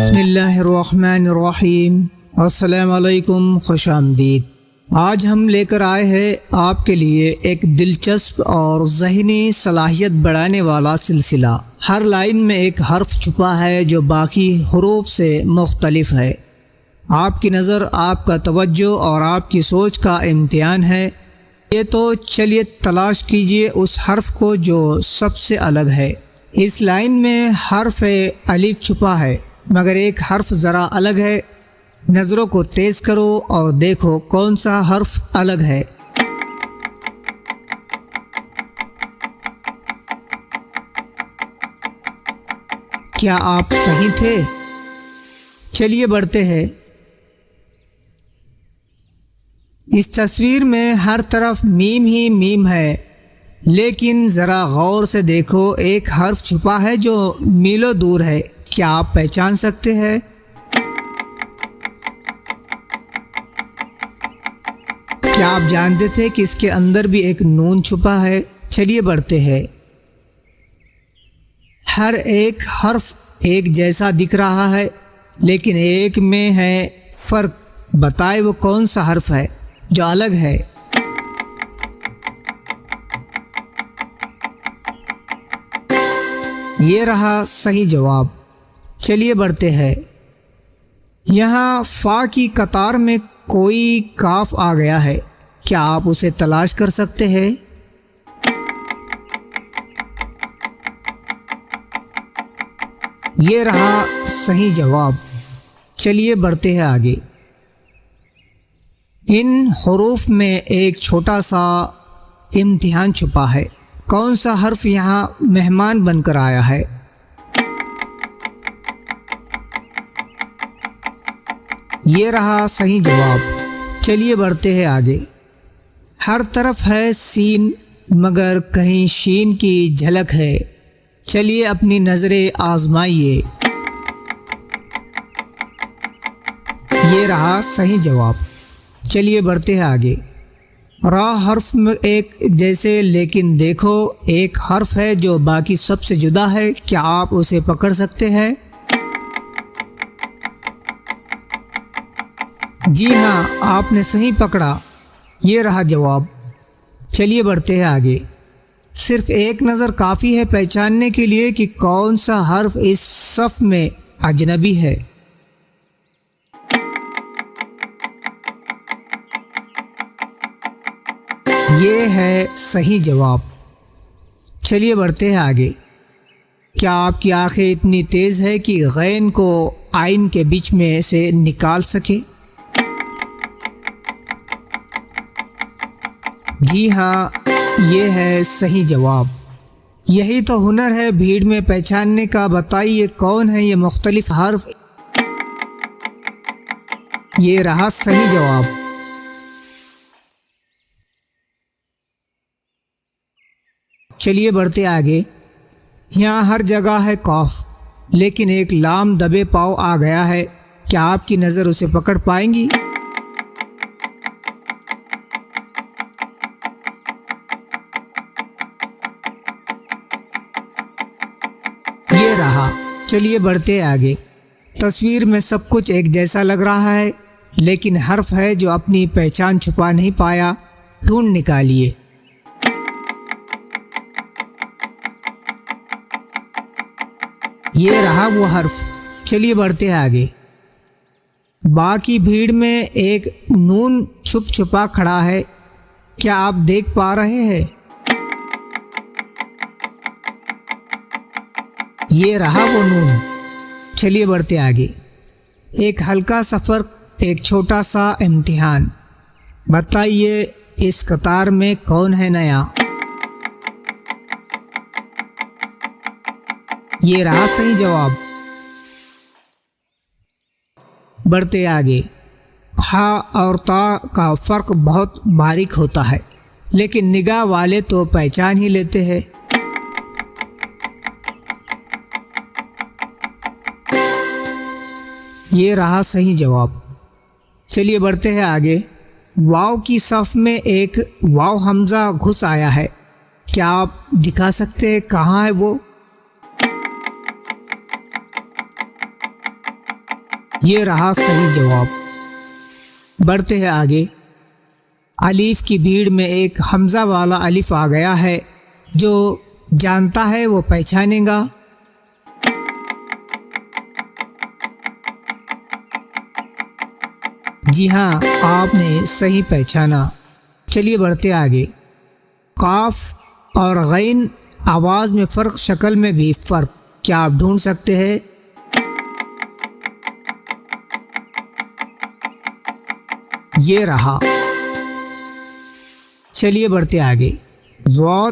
بسم اللہ الرحمن الرحیم۔ السلام علیکم، خوش آمدید۔ آج ہم لے کر آئے ہیں آپ کے لیے ایک دلچسپ اور ذہنی صلاحیت بڑھانے والا سلسلہ۔ ہر لائن میں ایک حرف چھپا ہے جو باقی حروف سے مختلف ہے۔ آپ کی نظر، آپ کا توجہ اور آپ کی سوچ کا امتحان ہے۔ یہ تو چلیے تلاش کیجئے اس حرف کو جو سب سے الگ ہے۔ اس لائن میں حرف الف چھپا ہے، مگر ایک حرف ذرا الگ ہے۔ نظروں کو تیز کرو اور دیکھو کون سا حرف الگ ہے۔ کیا آپ صحیح تھے؟ چلیے بڑھتے ہیں۔ اس تصویر میں ہر طرف میم ہی میم ہے، لیکن ذرا غور سے دیکھو، ایک حرف چھپا ہے جو میلوں دور ہے۔ کیا آپ پہچان سکتے ہیں؟ کیا آپ جانتے تھے کہ اس کے اندر بھی ایک نون چھپا ہے؟ چلیے بڑھتے ہیں۔ ہر ایک حرف ایک جیسا دکھ رہا ہے، لیکن ایک میں ہے فرق۔ بتائے وہ کون سا حرف ہے جو الگ ہے؟ یہ رہا صحیح جواب۔ چلیے بڑھتے ہیں۔ یہاں فا کی قطار میں کوئی کاف آ گیا ہے۔ کیا آپ اسے تلاش کر سکتے ہیں؟ یہ رہا صحیح جواب۔ چلیے بڑھتے ہیں آگے۔ ان حروف میں ایک چھوٹا سا امتحان چھپا ہے۔ کون سا حرف یہاں مہمان بن کر آیا ہے؟ یہ رہا صحیح جواب۔ چلیے بڑھتے ہیں آگے۔ ہر طرف ہے سین، مگر کہیں شین کی جھلک ہے۔ چلیے اپنی نظریں آزمائیے۔ یہ رہا صحیح جواب۔ چلیے بڑھتے ہیں آگے۔ را حرف میں ایک جیسے، لیکن دیکھو ایک حرف ہے جو باقی سب سے جدا ہے۔ کیا آپ اسے پکڑ سکتے ہیں؟ جی ہاں، آپ نے صحیح پکڑا۔ یہ رہا جواب۔ چلیے بڑھتے ہیں آگے۔ صرف ایک نظر کافی ہے پہچاننے کے لیے کہ کون سا حرف اس صف میں اجنبی ہے۔ یہ ہے صحیح جواب۔ چلیے بڑھتے ہیں آگے۔ کیا آپ کی آنکھیں اتنی تیز ہے کہ غین کو آئین کے بیچ میں سے نکال سکے؟ جی ہاں، یہ ہے صحیح جواب۔ یہی تو ہنر ہے بھیڑ میں پہچاننے کا۔ بتائیے کون ہے یہ مختلف حرف؟ یہ رہا صحیح جواب۔ چلیے بڑھتے آگے۔ یہاں ہر جگہ ہے قاف، لیکن ایک لام دبے پاؤ آ گیا ہے۔ کیا آپ کی نظر اسے پکڑ پائیں گی؟ یہ رہا۔ چلیے بڑھتے آگے۔ تصویر میں سب کچھ ایک جیسا لگ رہا ہے، لیکن حرف ہے جو اپنی پہچان چھپا نہیں پایا۔ ڈھونڈ نکالیے۔ یہ رہا وہ حرف۔ چلیے بڑھتے آگے۔ باقی بھیڑ میں ایک نون چھپ چھپا کھڑا ہے۔ کیا آپ دیکھ پا رہے ہیں؟ یہ رہا وہ نون۔ چلیے بڑھتے آگے۔ ایک ہلکا سا فرق، ایک چھوٹا سا امتحان۔ بتائیے اس قطار میں کون ہے نیا؟ یہ رہا صحیح جواب۔ بڑھتے آگے۔ ہا اور تا کا فرق بہت باریک ہوتا ہے، لیکن نگاہ والے تو پہچان ہی لیتے ہیں۔ یہ رہا صحیح جواب۔ چلیے بڑھتے ہیں آگے۔ واو کی صف میں ایک واو حمزہ گھس آیا ہے۔ کیا آپ دکھا سکتے ہیں کہاں ہے وہ؟ یہ رہا صحیح جواب۔ بڑھتے ہیں آگے۔ الف کی بھیڑ میں ایک حمزہ والا الف آ گیا ہے، جو جانتا ہے وہ پہچانے گا۔ جی ہاں، آپ نے صحیح پہچانا۔ چلیے بڑھتے آگے۔ قاف اور غین آواز میں فرق، شکل میں بھی فرق، کیا آپ ڈھونڈ سکتے ہیں؟ یہ رہا۔ چلیے بڑھتے آگے۔ ضاد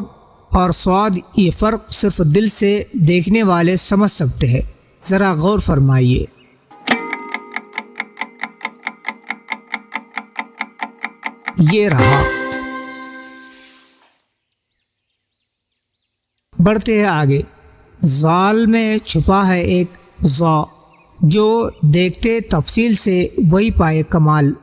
اور صاد، یہ فرق صرف دل سے دیکھنے والے سمجھ سکتے ہیں، ذرا غور فرمائیے۔ یہ رہا۔ بڑھتے ہیں آگے۔ ذال میں چھپا ہے ایک ذا، جو دیکھتے تفصیل سے وہی پائے کمال۔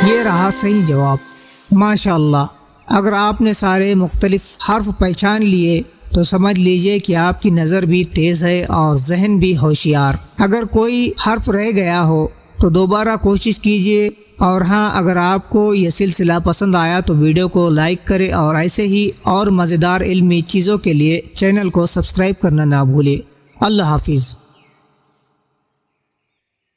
یہ رہا صحیح جواب۔ ماشاءاللہ، اگر آپ نے سارے مختلف حرف پہچان لیے تو سمجھ لیجئے کہ آپ کی نظر بھی تیز ہے اور ذہن بھی ہوشیار۔ اگر کوئی حرف رہ گیا ہو تو دوبارہ کوشش کیجئے، اور ہاں، اگر آپ کو یہ سلسلہ پسند آیا تو ویڈیو کو لائک کریں، اور ایسے ہی اور مزیدار علمی چیزوں کے لیے چینل کو سبسکرائب کرنا نہ بھولیں۔ اللہ حافظ۔